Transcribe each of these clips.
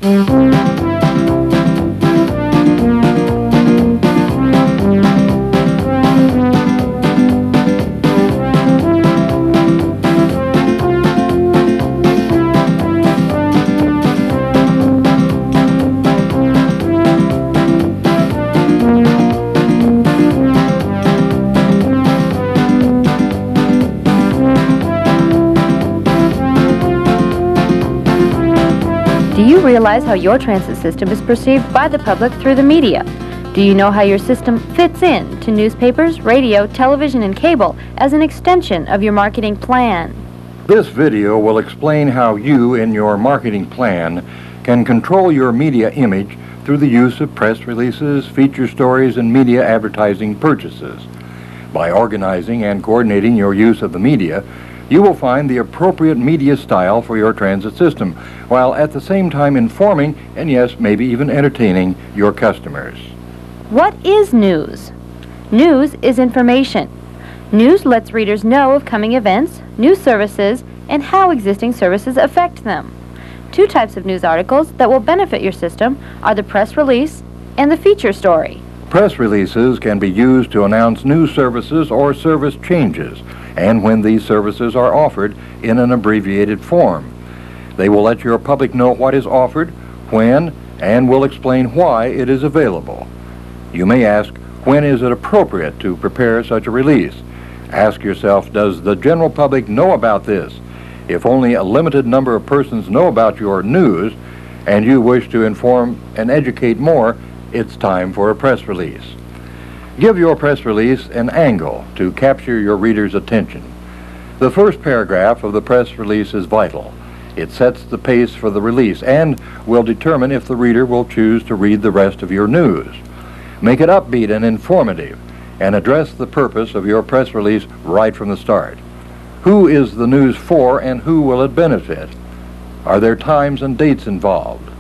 Do you realize how your transit system is perceived by the public through the media? Do you know how your system fits in to newspapers, radio, television, and cable as an extension of your marketing plan? This video will explain how you, in your marketing plan, can control your media image through the use of press releases, feature stories, and media advertising purchases. By organizing and coordinating your use of the media, you will find the appropriate media style for your transit system, while at the same time informing and, yes, maybe even entertaining your customers. What is news? News is information. News lets readers know of coming events, new services, and how existing services affect them. Two types of news articles that will benefit your system are the press release and the feature story. Press releases can be used to announce new services or service changes, and when these services are offered in an abbreviated form. They will let your public know what is offered, when, and will explain why it is available. You may ask, when is it appropriate to prepare such a release? Ask yourself, does the general public know about this? If only a limited number of persons know about your news, and you wish to inform and educate more, it's time for a press release. Give your press release an angle to capture your reader's attention. The first paragraph of the press release is vital. It sets the pace for the release and will determine if the reader will choose to read the rest of your news. Make it upbeat and informative, and address the purpose of your press release right from the start. Who is the news for, and who will it benefit? Are there times and dates involved?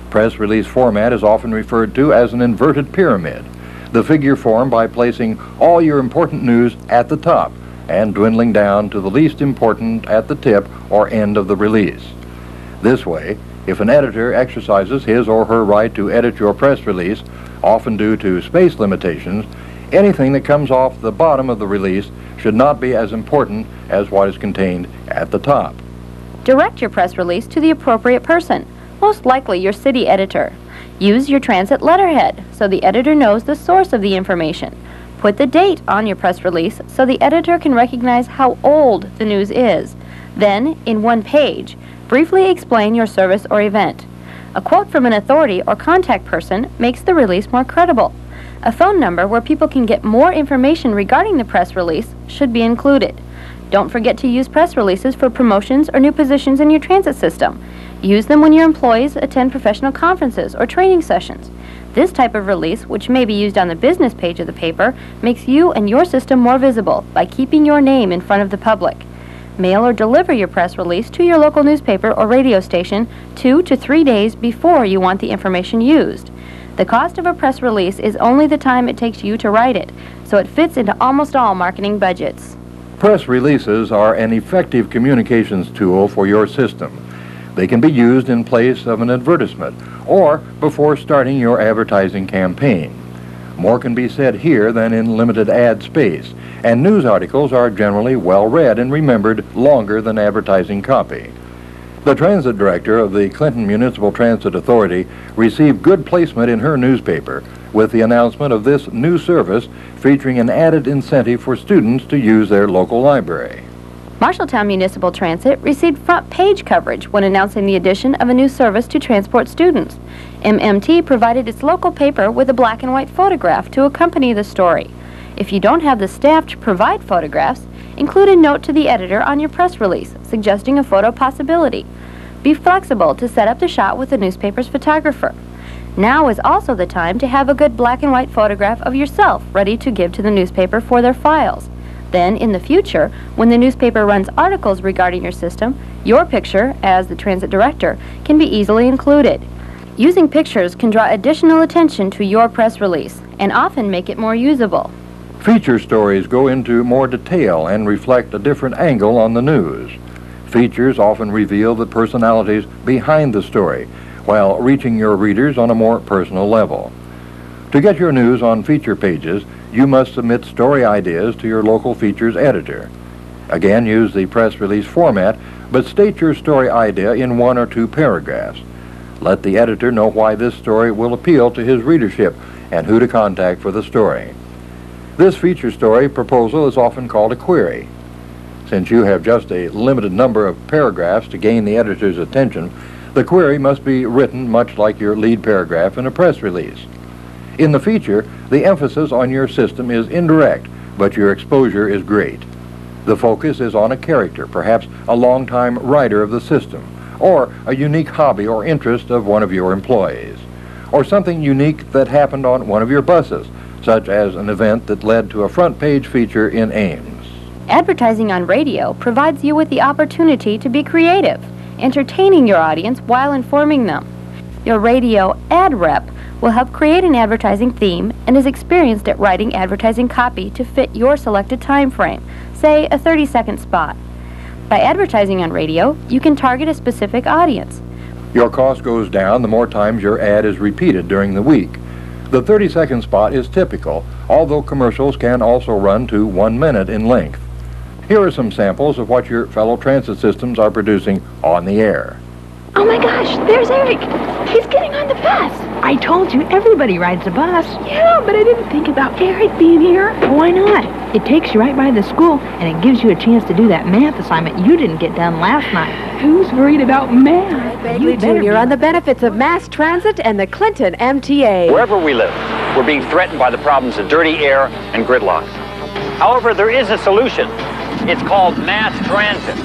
Press release format is often referred to as an inverted pyramid. The figure formed by placing all your important news at the top and dwindling down to the least important at the tip or end of the release. This way, if an editor exercises his or her right to edit your press release, often due to space limitations, anything that comes off the bottom of the release should not be as important as what is contained at the top. Direct your press release to the appropriate person, most likely your city editor. Use your transit letterhead so the editor knows the source of the information. Put the date on your press release so the editor can recognize how old the news is. Then, in one page, briefly explain your service or event. A quote from an authority or contact person makes the release more credible. A phone number where people can get more information regarding the press release should be included. Don't forget to use press releases for promotions or new positions in your transit system. Use them when your employees attend professional conferences or training sessions. This type of release, which may be used on the business page of the paper, makes you and your system more visible by keeping your name in front of the public. Mail or deliver your press release to your local newspaper or radio station 2 to 3 days before you want the information used. The cost of a press release is only the time it takes you to write it, so it fits into almost all marketing budgets. Press releases are an effective communications tool for your system. They can be used in place of an advertisement or before starting your advertising campaign. More can be said here than in limited ad space, and news articles are generally well read and remembered longer than advertising copy. The transit director of the Clinton Municipal Transit Authority received good placement in her newspaper with the announcement of this new service featuring an added incentive for students to use their local library. Marshalltown Municipal Transit received front page coverage when announcing the addition of a new service to transport students. MMT provided its local paper with a black and white photograph to accompany the story. If you don't have the staff to provide photographs, include a note to the editor on your press release suggesting a photo possibility. Be flexible to set up the shot with the newspaper's photographer. Now is also the time to have a good black and white photograph of yourself ready to give to the newspaper for their files. Then, in the future, when the newspaper runs articles regarding your system, your picture, as the transit director, can be easily included. Using pictures can draw additional attention to your press release and often make it more usable. Feature stories go into more detail and reflect a different angle on the news. Features often reveal the personalities behind the story, while reaching your readers on a more personal level. To get your news on feature pages, you must submit story ideas to your local features editor. Again, use the press release format, but state your story idea in 1 or 2 paragraphs. Let the editor know why this story will appeal to his readership and who to contact for the story. This feature story proposal is often called a query. Since you have just a limited number of paragraphs to gain the editor's attention, the query must be written much like your lead paragraph in a press release. In the feature, the emphasis on your system is indirect, but your exposure is great. The focus is on a character, perhaps a longtime writer of the system, or a unique hobby or interest of one of your employees, or something unique that happened on one of your buses, such as an event that led to a front-page feature in Ames. Advertising on radio provides you with the opportunity to be creative, entertaining your audience while informing them. Your radio ad rep will help create an advertising theme and is experienced at writing advertising copy to fit your selected time frame, say a 30-second spot. By advertising on radio, you can target a specific audience. Your cost goes down the more times your ad is repeated during the week. The 30-second spot is typical, although commercials can also run to 1 minute in length. Here are some samples of what your fellow transit systems are producing on the air. Oh my gosh, there's Eric. He's getting on the bus. I told you, everybody rides a bus. Yeah, but I didn't think about Eric being here. Why not? It takes you right by the school, and it gives you a chance to do that math assignment you didn't get done last night. Who's worried about math? Bagley Jr. on the benefits of mass transit and the Clinton MTA. Wherever we live, we're being threatened by the problems of dirty air and gridlock. However, there is a solution. It's called mass transit.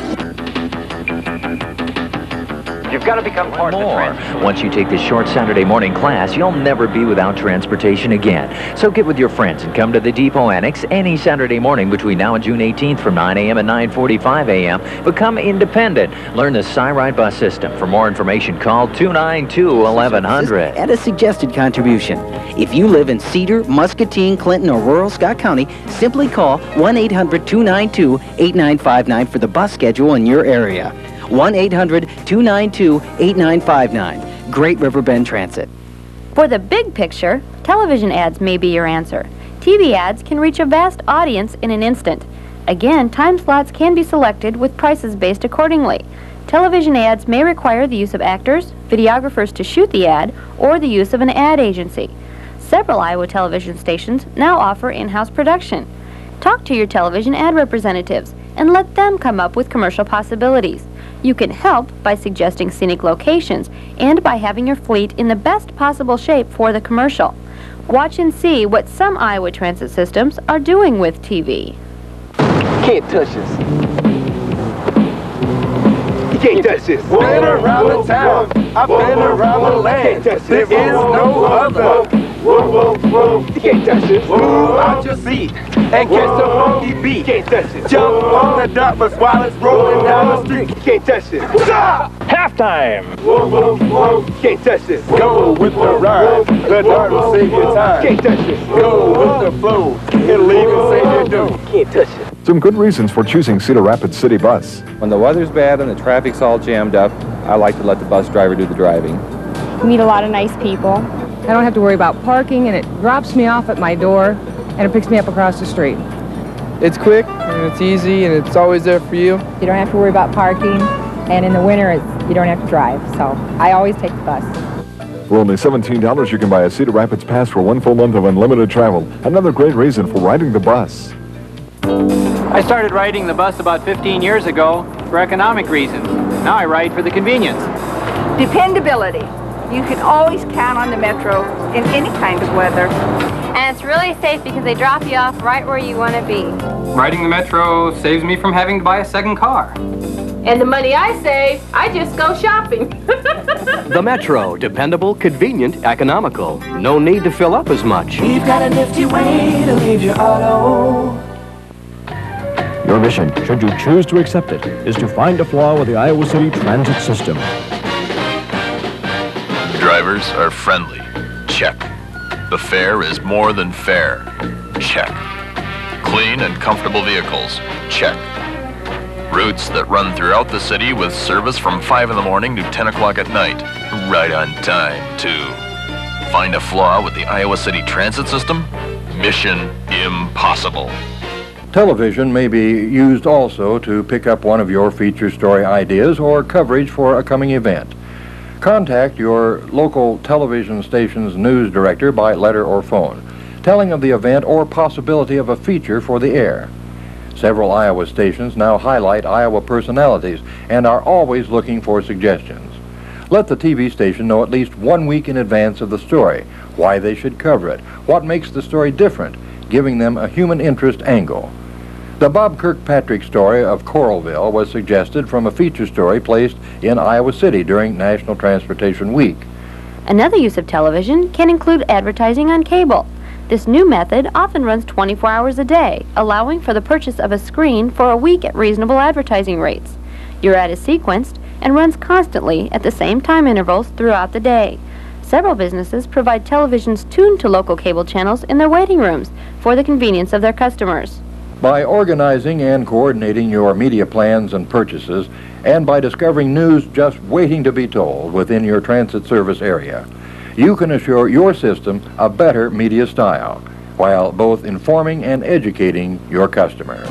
You've got to become part of the transit. Once you take this short Saturday morning class, you'll never be without transportation again. So get with your friends and come to the Depot Annex any Saturday morning between now and June 18th from 9 a.m. and 9:45 a.m. Become independent. Learn the SkyRide bus system. For more information, call 292-1100. Add a suggested contribution. If you live in Cedar, Muscatine, Clinton, or rural Scott County, simply call 1-800-292-8959 for the bus schedule in your area. 1-800-292-8959. Great River Bend Transit. For the big picture, television ads may be your answer. TV ads can reach a vast audience in an instant. Again, time slots can be selected with prices based accordingly. Television ads may require the use of actors, videographers to shoot the ad, or the use of an ad agency. Several Iowa television stations now offer in-house production. Talk to your television ad representatives and let them come up with commercial possibilities. You can help by suggesting scenic locations and by having your fleet in the best possible shape for the commercial. Watch and see what some Iowa transit systems are doing with TV. Can't touch this. You can't touch this. Been around the town, I've been around the land. There is no other. You can't touch this. Move out your seat and catch the funky beat. Can't touch it. Jump on the dirt bus while it's rolling down the street. Can't touch this. Halftime! Can't touch this. Go with the ride. The dirt will save your time. Can't touch this. Go with the flow. It'll even save your dough. Can't touch it. Some good reasons for choosing Cedar Rapids City Bus. When the weather's bad and the traffic's all jammed up, I like to let the bus driver do the driving. We meet a lot of nice people. I don't have to worry about parking, and it drops me off at my door, and it picks me up across the street. It's quick, and it's easy, and it's always there for you. You don't have to worry about parking, and in the winter, you don't have to drive, so I always take the bus. For only $17, you can buy a Cedar Rapids pass for 1 full month of unlimited travel. Another great reason for riding the bus. I started riding the bus about 15 years ago for economic reasons. Now I ride for the convenience. Dependability. You can always count on the Metro in any kind of weather. And it's really safe because they drop you off right where you want to be. Riding the Metro saves me from having to buy a second car. And the money I save, I just go shopping. The Metro, dependable, convenient, economical. No need to fill up as much. We've got a nifty way to leave your auto. Your mission, should you choose to accept it, is to find a flaw with the Iowa City transit system. Drivers are friendly. Check. The fare is more than fair. Check. Clean and comfortable vehicles. Check. Routes Routes that run throughout the city with service from 5 in the morning to 10 o'clock at night. Right on time, too. Find a flaw with the Iowa City Transit System? Mission impossible. Television may be used also to pick up one of your feature story ideas or coverage for a coming event. Contact your local television station's news director by letter or phone, telling of the event or possibility of a feature for the air. Several Iowa stations now highlight Iowa personalities and are always looking for suggestions. Let the TV station know at least 1 week in advance of the story, why they should cover it, what makes the story different, giving them a human interest angle. The Bob Kirkpatrick story of Coralville was suggested from a feature story placed in Iowa City during National Transportation Week. Another use of television can include advertising on cable. This new method often runs 24 hours a day, allowing for the purchase of a screen for a week at reasonable advertising rates. Your ad is sequenced and runs constantly at the same time intervals throughout the day. Several businesses provide televisions tuned to local cable channels in their waiting rooms for the convenience of their customers. By organizing and coordinating your media plans and purchases, and by discovering news just waiting to be told within your transit service area, you can assure your system a better media style, while both informing and educating your customer.